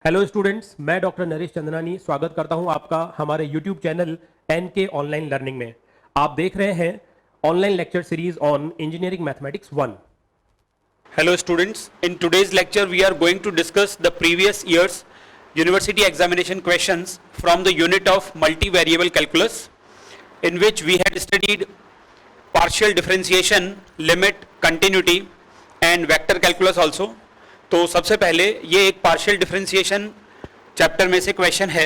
Hello students, मैं doctor Naresh Chandnani स्वागत करता हूं आपका हमारे YouTube channel NK online learning में। आप देख रहे हैं online lecture series on engineering mathematics 1। Hello students, in today's lecture we are going to discuss the previous year's university examination questions from the unit of multivariable calculus, in which we had studied partial differentiation, limit, continuity and vector calculus also. तो सबसे पहले ये एक partial differentiation chapter में से question है,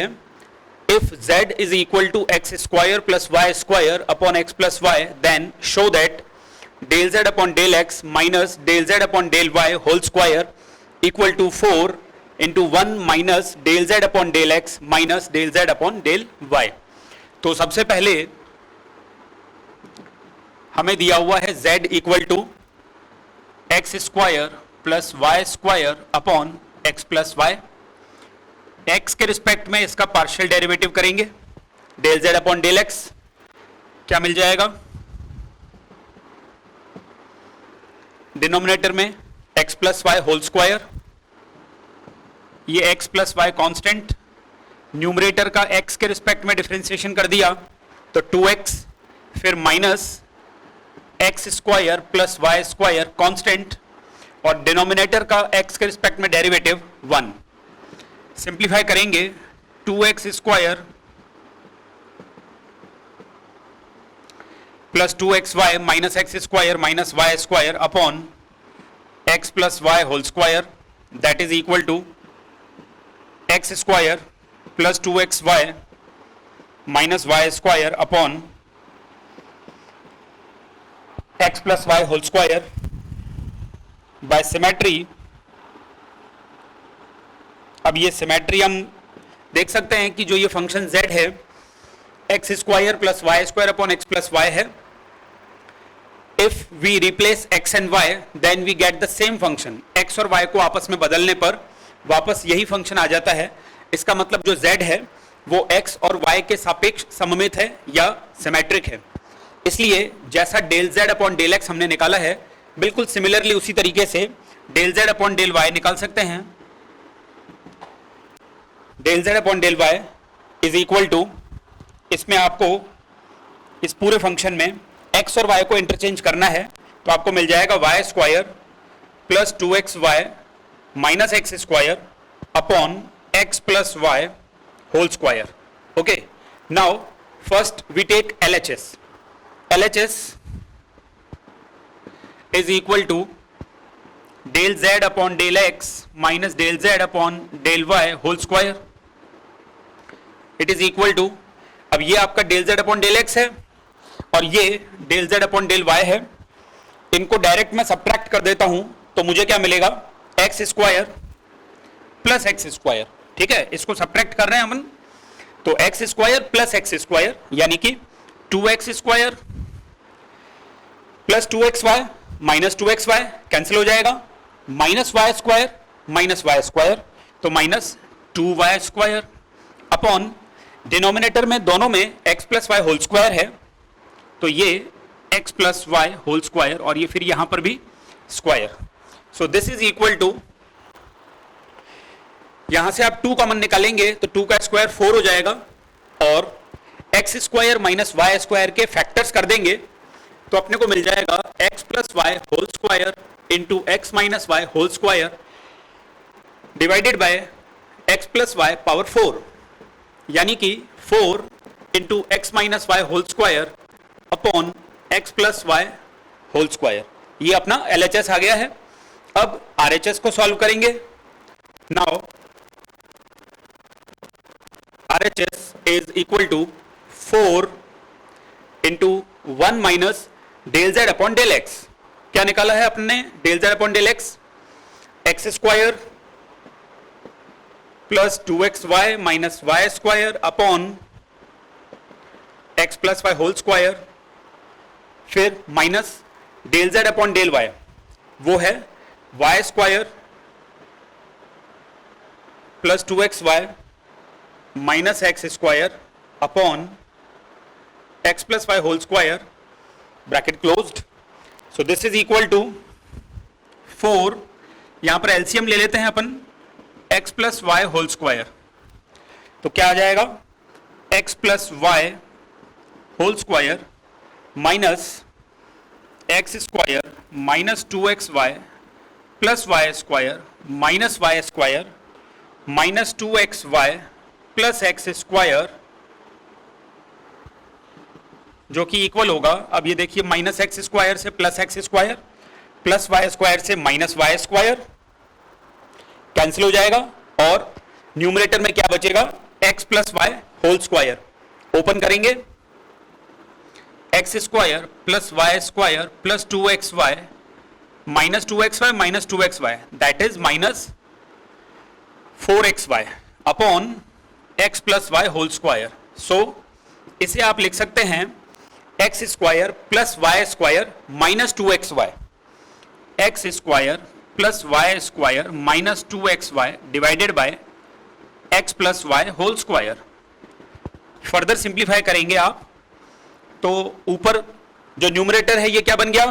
if z is equal to x square plus y square upon x plus y, then show that del z upon del x minus del z upon del y whole square equal to 4 into 1 minus del z upon del x minus del z upon del y. तो सबसे पहले हमें दिया हुआ है z equal to x square plus y square upon x plus y. x के respect में इसका पार्शियल डेरिवेटिव करेंगे, del z upon del x क्या मिल जाएगा, डिनोमिनेटर में x plus y whole square, ये x plus y constant, numerator का x के रिस्पेक्ट में डिफरेंशिएशन कर दिया तो 2x, फिर minus x square plus y square constant और डिनोमिनेटर का x के रिस्पेक्ट में डेरिवेटिव 1. सिंप्लीफाई करेंगे 2x square plus 2xy minus x square minus y square upon x plus y whole square, that is equal to x square plus 2xy minus y square upon x plus y whole square. By symmetry, अब ये symmetry हम देख सकते हैं कि जो ये function z है x square plus y square upon x plus y है. If we replace x and y then we get the same function. x और y को आपस में बदलने पर वापस यही फंक्शन आ जाता है. इसका मतलब जो z है वो x और y के सापेक्ष सममित है या सिमेट्रिक है. इसलिए जैसा del z upon del x हमने निकाला है, बिल्कुल सिमिलरली उसी तरीके से del z upon del y निकाल सकते हैं. Del z upon del y is equal to, इसमें आपको इस पूरे फंक्शन में x और y को इंटरचेंज करना है तो आपको मिल जाएगा y square plus 2xy minus x square upon x plus y whole square. Okay, now first we take LHS. LHS is equal to del z upon del x minus del z upon del y whole square. It is equal to, अब ये आपका del z upon del x है और ये del z upon del y है. इनको direct मैं subtract कर देता हूं तो मुझे क्या मिलेगा, x square plus x square. ठीक है, इसको सब्ट्रैक्ट कर रहे हैं हम तो x square plus x square यानी कि 2x square plus 2xy minus 2xy cancel हो जाएगा, minus y square minus y square तो minus 2y square upon denominator में दोनों में x plus y whole square है तो ये x plus y whole square और ये फिर यहां पर भी square. So this is equal to, यहां से आप 2 कॉमन निकालेंगे तो 2 का स्क्वायर 4 हो जाएगा और x square minus y square के फैक्टर्स कर देंगे तो अपने को मिल जाएगा x plus y whole square into x minus y whole square divided by x plus y power 4 यानी कि 4 into x minus y whole square upon x plus y whole square. ये अपना LHS आ गया है. अब RHS को solve करेंगे. Now RHS is equal to 4 into 1 minus del z upon del x. क्या निकाला है अपने, del z upon del x, x square plus 2xy minus y square upon x plus y whole square, फिर minus del z upon del y, वो है y square plus 2xy minus x square upon x plus y whole square bracket closed. So this is equal to 4, यहां पर LCM ले लेते हैं अपन, x plus y whole square, तो क्या आ जाएगा x plus y whole square minus x square minus 2xy plus y square minus y square minus 2xy plus x square, जो कि इक्वल होगा, अब ये देखिए माइनस एक्स स्क्वायर से plus x square plus y square से minus y square cancel हो जाएगा और न्यूमरेटर में क्या बचेगा x plus y whole square. Open करेंगे x square plus y square plus 2xy minus 2xy minus 2xy that is minus 4xy upon x plus y whole square. So इसे आप लिख सकते हैं x square plus y square minus 2xy, x square plus y square minus 2xy divided by x plus y whole square. Further simplify करेंगे आप तो ऊपर जो न्यूमरेटर है ये क्या बन गया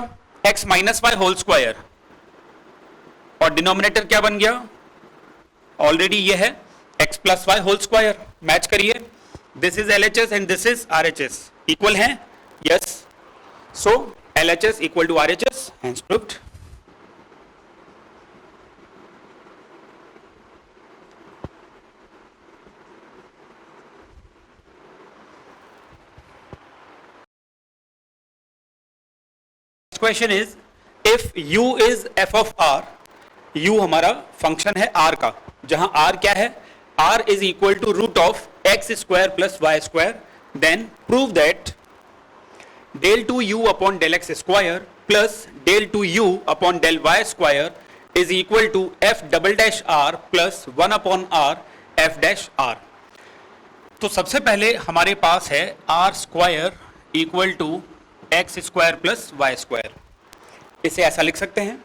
x minus y whole square और डिनोमिनेटर क्या बन गया ऑलरेडी ये है x plus y whole square. Match करिए, this is LHS and this is RHS, equal है, yes, so LHS equal to RHS, hence proved. Question is if u is f of r, u हमारा function है r का, जहां r क्या है, r is equal to root of x square plus y square, then prove that del two u upon del x square plus del two u upon del y square is equal to f double dash r plus 1 upon r f dash r. तो सबसे पहले हमारे पास है r square equal to x square plus y square, इसे ऐसा लिख सकते हैं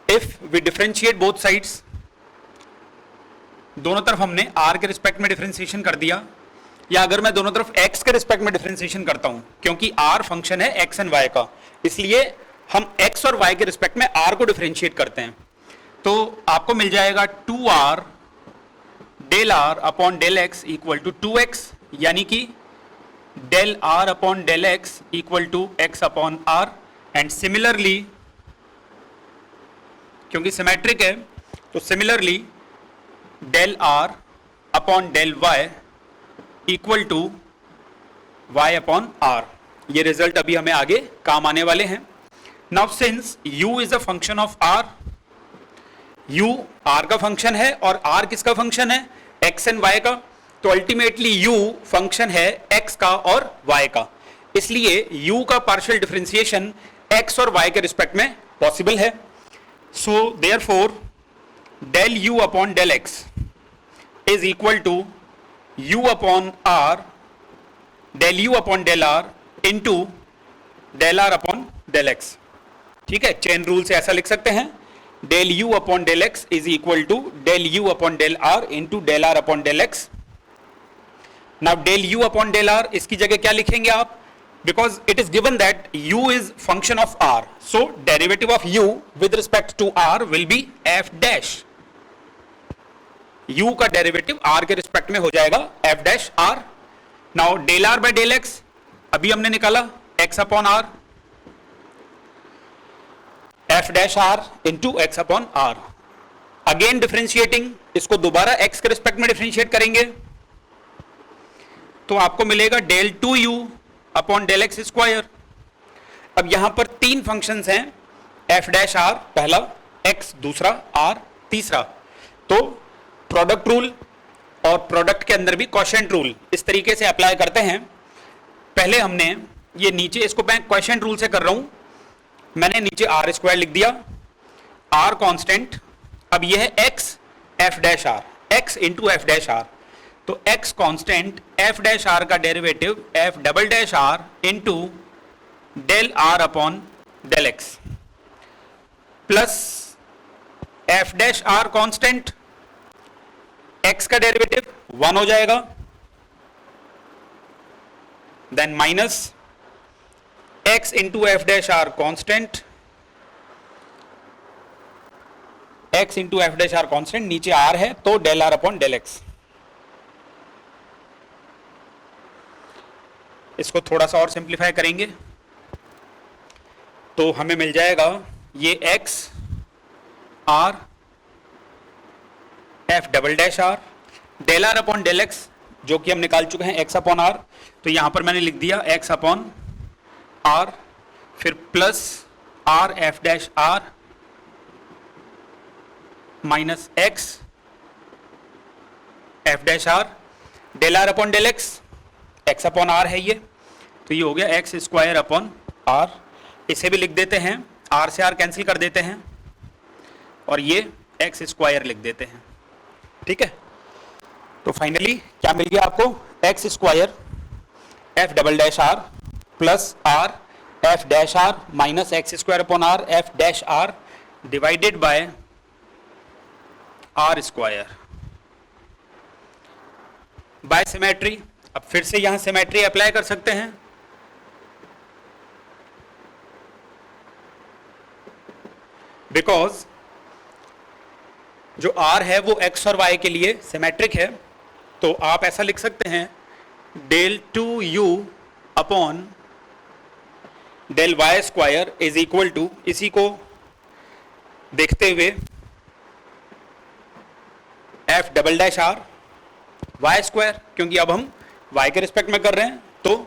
if we differentiate both sides, दोनों तरफ हमने r के रिस्पेक्ट में डिफरेंशिएशन कर दिया, या अगर मैं दोनों तरफ x के रिस्पेक्ट में डिफरेंशिएशन करता हूं, क्योंकि r फंक्शन है x एंड y का, इसलिए हम x और y के रिस्पेक्ट में r को डिफरेंशिएट करते हैं, तो आपको मिल जाएगा 2r del r upon del x equal to 2x, यानी कि del r upon del x equal to x upon r, and similarly क्योंकि सिमेट्रिक है तो similarly del r upon del y equal to y upon r। ये result अभी हमें आगे काम आने वाले हैं। Now since u is a function of r, u r का फंक्शन है और r किसका फंक्शन है x एंड y का, तो अल्टीमेटली u फंक्शन है x का और y का, इसलिए u का पार्शियल डिफरेंशिएशन x और y के रिस्पेक्ट में पॉसिबल है। So therefore del u upon del x is equal to u upon r del u upon del r into del r upon del x। ठीक है, chain rule से ऐसा लिख सकते हैं del u upon del x is equal to del u upon del r into del r upon del x। now del u upon del r इसकी जगह क्या लिखेंगे आप, because it is given that u is function of r, so derivative of u with respect to r will be f dash, u का derivative r के respect में हो जाएगा f dash r। Now del r by del x अभी हमने निकाला x upon r, f dash r into x upon r, again differentiating, इसको दोबारा x के रिस्पेक्ट में डिफरेंशिएट करेंगे तो आपको मिलेगा del two u upon del x square. अब यहां पर तीन फंक्शंस हैं, f डैश r पहला, x दूसरा, r तीसरा, तो प्रोडक्ट रूल और प्रोडक्ट के अंदर भी क्वोशिएंट रूल इस तरीके से अप्लाई करते हैं। पहले हमने ये नीचे, इसको मैं क्वोशिएंट रूल से कर रहा हूं, मैंने नीचे आर स्क्वायर लिख दिया, आर कांस्टेंट, अब ये है x f dash r, x into f dash r, तो x constant f dash r का derivative f double dash r into del r upon del x plus f dash r constant, x का derivative 1 हो जाएगा, then minus x into f dash r constant, x into f dash r constant, नीचे r है तो del r upon del x. इसको थोड़ा सा और सिंप्लीफाई करेंगे तो हमें मिल जाएगा ये x r f double dash r del r upon del x जो कि हम निकाल चुके हैं x अपॉन आर, तो यहां पर मैंने लिख दिया x अपॉन आर, फिर plus r f dash r minus x f dash r del r upon del x, x upon r है ये, तो ये हो गया एक्स स्क्वायर अपॉन आर। इसे भी लिख देते हैं, आर से आर कैंसिल कर देते हैं और ये एक्स स्क्वायर लिख देते हैं। ठीक है, तो फाइनली क्या मिल गया आपको, x square f double dash r plus r f dash r minus x square upon r f dash r divided by r square by symmetry. अब फिर से यहां सिमेट्री अप्लाई कर सकते हैं, बिकॉज जो r है वो x और y के लिए सिमेट्रिक है, तो आप ऐसा लिख सकते हैं del two u upon del y square is equal to, इसी को देखते हुए f double dash r y square, क्योंकि अब हम y के रिस्पेक्ट में कर रहे हैं, तो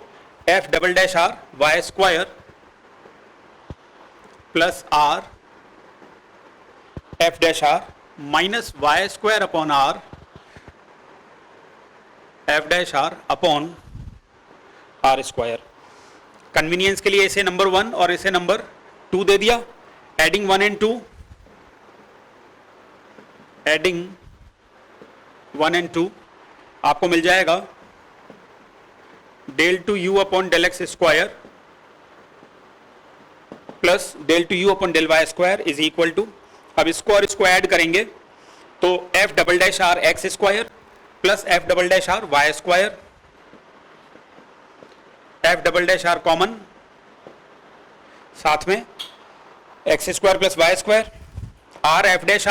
f double dash r y square plus r f dash r minus y square upon r f dash r upon r square. Convenience के लिए इसे नंबर 1 और इसे नंबर 2 दे दिया, एडिंग 1 एंड 2, एडिंग 1 एंड 2 आपको मिल जाएगा del two u upon del x square plus del two u upon del y square is equal to, अब इसको और इसको ऐड करेंगे तो f double dash r x square plus f double dash r y square, f double dash r common, साथ में x square plus y square, r f dash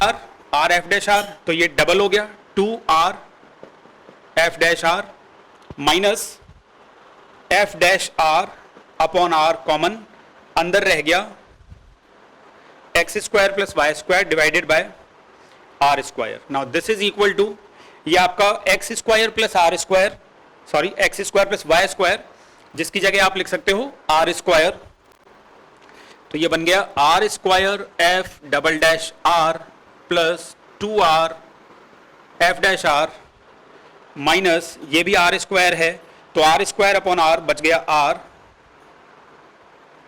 r, तो ये डबल हो गया 2r f dash r minus f dash r upon r common, अंदर रह गया x square plus y square divided by r square. Now this is equal to, ये आपका x square plus r square, sorry x square plus y square, जिसकी जगह आप लिख सकते हो आर स्क्वायर, तो ये बन गया r square f double dash r plus 2r f dash r minus ये भी आर स्क्वायर है, तो आर स्क्वायर अपॉन आर बच गया r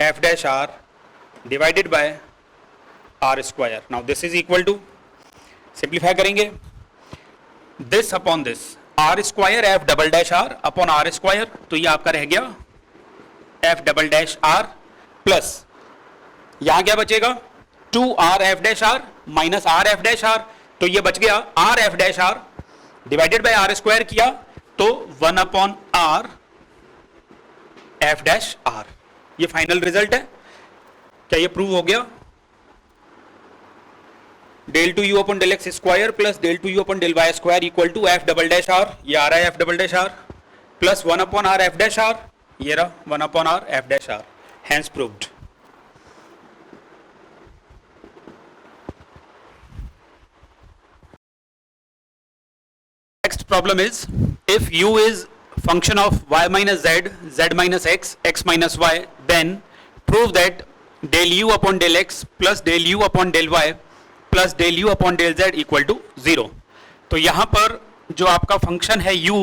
f dash r divided by r square. Now this is equal to, simplify करेंगे this upon this, r square f double dash r upon r square, तो ये आपका रह गया f double dash r plus यहां क्या बचेगा 2r f dash r minus r f dash r, तो ये बच गया r f dash r divided by r square किया तो 1 upon r f dash r. ये फाइनल रिजल्ट है, क्या ये प्रूव हो गया? Del two u upon del x square plus del two u upon del y square equal to f double dash r, ये आ रहा है f double dash r plus 1 upon r f dash r, ये रहा 1 upon r f dash r, hence proved. Next problem is, if u is function of y minus z, z minus x, x minus y, then prove that del u upon del x plus del u upon del y plus del u upon del z equal to 0। तो यहाँ पर जो आपका function है u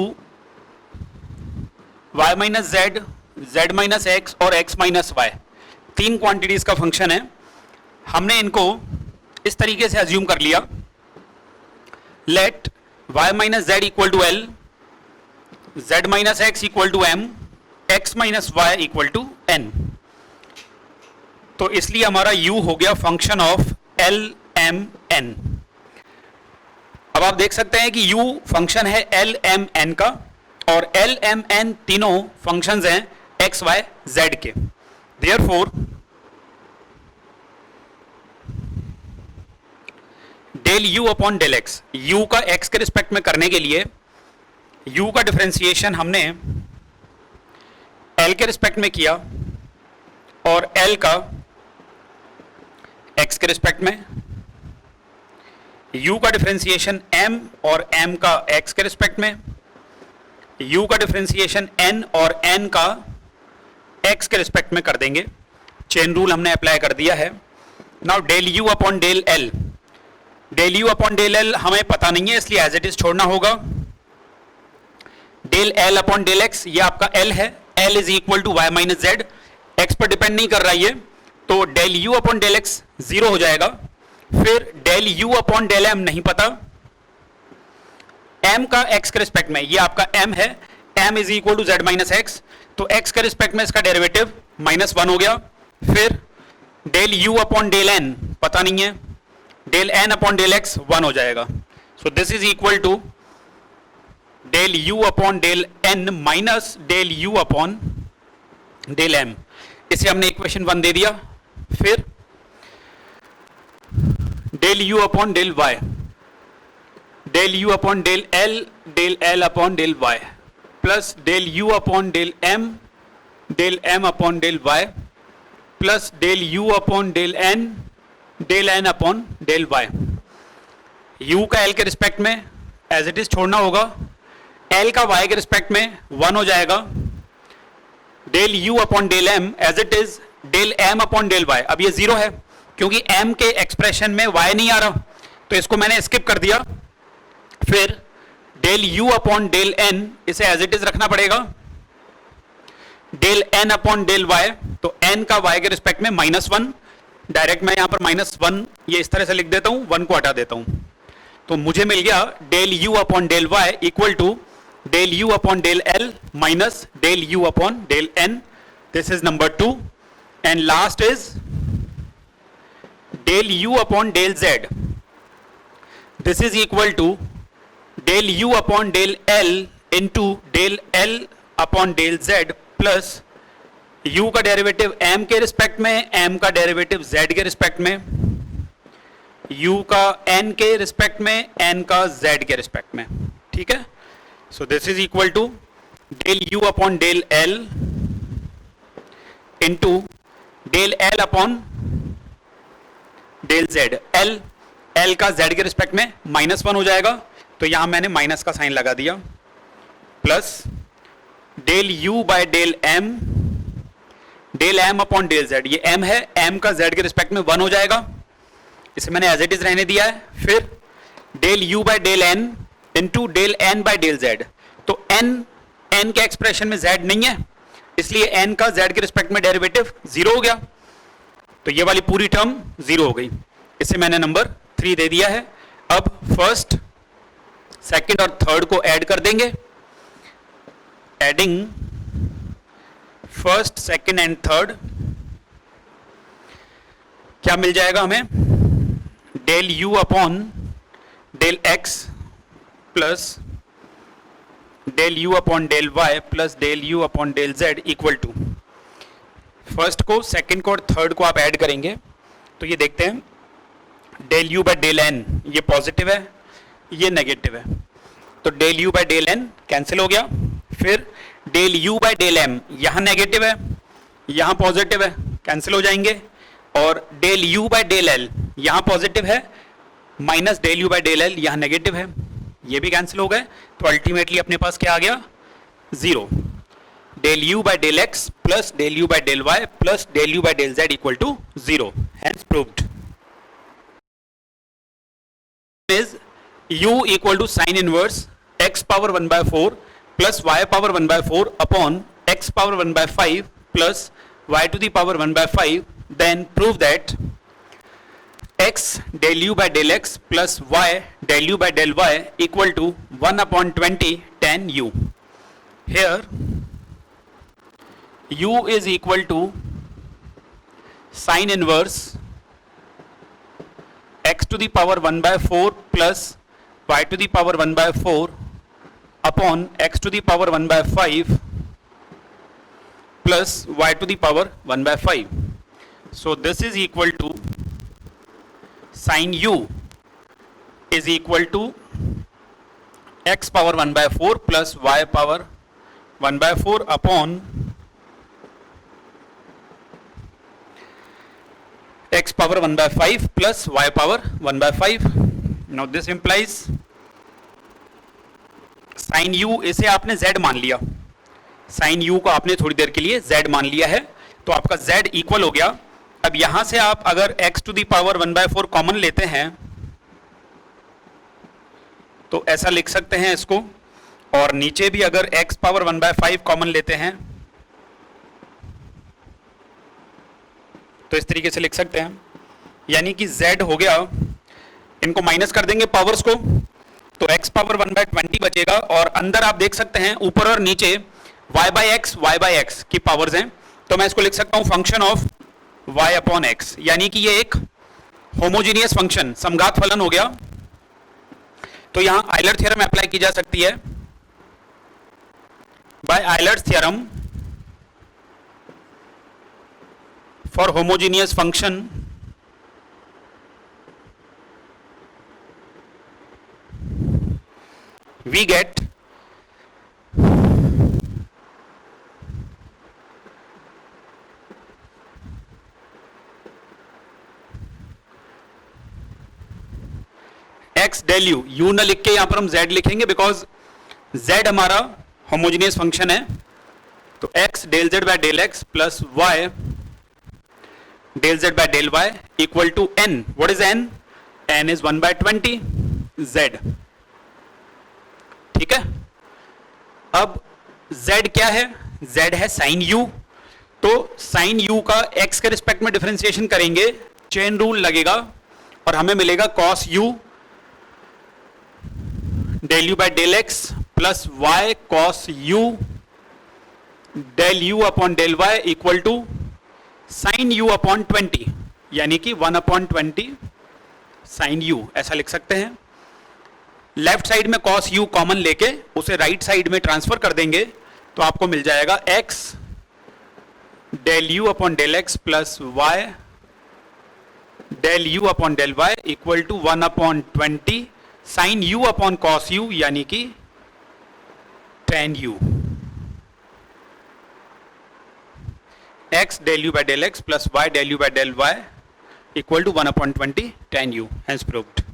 y minus z, z minus x और x minus y, तीन quantities का function है। हमने इनको इस तरीके से अज्यूम कर लिया, late y minus z equal to L, z minus x equal to M, x minus y equal to N। तो इसलिए हमारा u हो गया function of L M N। अब आप देख सकते हैं कि u फंक्शन है L M N का और L M N तीनों फंक्शंस हैं x y z के। Therefore del u upon del x, u का एक्स के रिस्पेक्ट में करने के लिए यू का डिफरेंशिएशन हमने एल के रिस्पेक्ट में किया और एल का एक्स के रिस्पेक्ट में, u का डिफरेंशिएशन m और m का x के रिस्पेक्ट में, u का डिफरेंशिएशन n और n का x के रिस्पेक्ट में कर देंगे। चेन रूल हमने अप्लाई कर दिया है। Now del u upon del l, del u upon del l हमें पता नहीं है इसलिए एज इट इज छोड़ना होगा। Del l upon del x ये आपका l है, l is equal to y minus z, x पर डिपेंड नहीं कर रहा है ये, तो del u upon del x जीरो हो जाएगा। फिर del u upon del m नहीं पता, m का x के रिस्पेक्ट में, ये आपका m है, m is equal to z minus x, तो x के रिस्पेक्ट में इसका डेरिवेटिव -1 हो गया। फिर del u upon del n पता नहीं है, del n upon del x 1 हो जाएगा। So this is equal to del u upon del n minus del u upon del m, इसे हमने इक्वेशन 1 दे दिया। फिर del u upon del y, del u upon del l upon del y plus del u upon del m upon del y plus del u upon del n upon del y। u का l के respect में as it is छोड़ना होगा, l का y के respect में 1 हो जाएगा। Del u upon del m as it is del m upon del y, अब ये जीरो है क्योंकि m के एक्सप्रेशन में y नहीं आ रहा, तो इसको मैंने स्किप कर दिया। फिर del u upon del n इसे एज इट इज रखना पड़ेगा, del n upon del y, तो n का y के रिस्पेक्ट में -1, डायरेक्ट मैं यहां पर -1 ये इस तरह से लिख देता हूं, 1 को हटा देता हूं, तो मुझे मिल गया del u upon del y equal to del u upon del l minus del u upon del n। This is number 2 and last is del u upon del z, this is equal to del u upon del l into del l upon del z plus u का derivative m के respect में, m का derivative z के respect में, u का n के respect में, n का z के रिस्पेक्ट में। ठीक है, so this is equal to del u upon del l into del l upon del z, l का z के रिस्पेक्ट में -1 हो जाएगा, तो यहां मैंने माइनस का साइन लगा दिया, plus del u by del m upon del z, ये m है, m का z के रिस्पेक्ट में 1 हो जाएगा, इसे मैंने एज इट इज रहने दिया है। फिर del u by del n into del n by del z, तो n के एक्सप्रेशन में z नहीं है, इसलिए n का z के रिस्पेक्ट में डेरिवेटिव 0 हो गया, तो ये वाली पूरी टर्म 0 हो गई, इसे मैंने नंबर 3 दे दिया है। अब फर्स्ट, सेकंड और थर्ड को ऐड कर देंगे, adding first, second and third, क्या मिल जाएगा हमें, del u upon del x plus del u upon del y plus del u upon del z equal to, first को, सेकंड को और थर्ड को आप ऐड करेंगे तो ये देखते हैं del u by del n, ये पॉजिटिव है, ये नेगेटिव है, तो del u by del n cancel हो गया। फिर del u by del m, यहाँ नेगेटिव है, यहाँ पॉजिटिव है, कैंसिल हो जाएंगे, और del u by del l यहाँ पॉजिटिव है, minus del u by del l यहाँ नेगेटिव है, ये भी कैंसिल हो गए, तो अल्टीमेटली अपने पास क्या आ गया, 0। Del u by del x plus del u by del y plus del u by del z equal to 0, hence proved. is u equal to sin inverse x power 1 by 4 plus y power 1 by 4 upon x power 1 by 5 plus y to the power 1 by 5, then prove that x del u by del x plus y del u by del y equal to 1 upon 20 tan u. Here u is equal to sin inverse x to the power 1 by 4 plus y to the power 1 by 4 upon x to the power 1 by 5 plus y to the power 1 by 5. So this is equal to sin u is equal to x power 1/4 plus y power 1/4 upon x power 1/5 plus y power 1/5. Now this implies sin u, इसे आपने z मान लिया, sin u को आपने थोड़ी देर के लिए z मान लिया है, तो आपका z इक्वल हो गया. अब यहां से आप अगर x to the power 1/4 common लेते हैं तो ऐसा लिख सकते हैं इसको, और नीचे भी अगर x पावर 1/5 कॉमन लेते हैं तो इस तरीके से लिख सकते हैं. यानी कि z हो गया, इनको माइनस कर देंगे पावर्स को, तो x पावर 1/20 बचेगा, और अंदर आप देख सकते हैं ऊपर और नीचे y/x की पावर्स हैं, तो मैं इसको लिख सकता हूं function of y upon x. यानी कि ये एक होमोजीनियस फंक्शन, समघात फलन हो गया. तो यहां आयलर थ्योरम अप्लाई की जा सकती है. By Euler theorem for homogeneous function we get x del u, u न लिख के यहां पर हम z लिखेंगे बिकॉज z हमारा होमोजेनियस फंक्शन है. तो x del z by del x plus y del z by del y equal to n. What is n? n is 1/20 z. ठीक है. अब z क्या है? z है sin u. तो sin u का x के रिस्पेक्ट में डिफरेंशिएशन करेंगे, चेन रूल लगेगा और हमें मिलेगा cos u del u by del x plus y cos u del u upon del y equal to sin u upon 20, यानी कि 1/20 sin u, ऐसा लिख सकते हैं. लेफ्ट साइड में cos u कॉमन लेके उसे राइट साइड में ट्रांसफर कर देंगे तो आपको मिल जाएगा x del u upon del x plus y del u upon del y equal to 1/20 sin u upon cos u, यानी कि tan u. x del u by del x plus y del u by del y equal to 1/20 tan u, hence proved.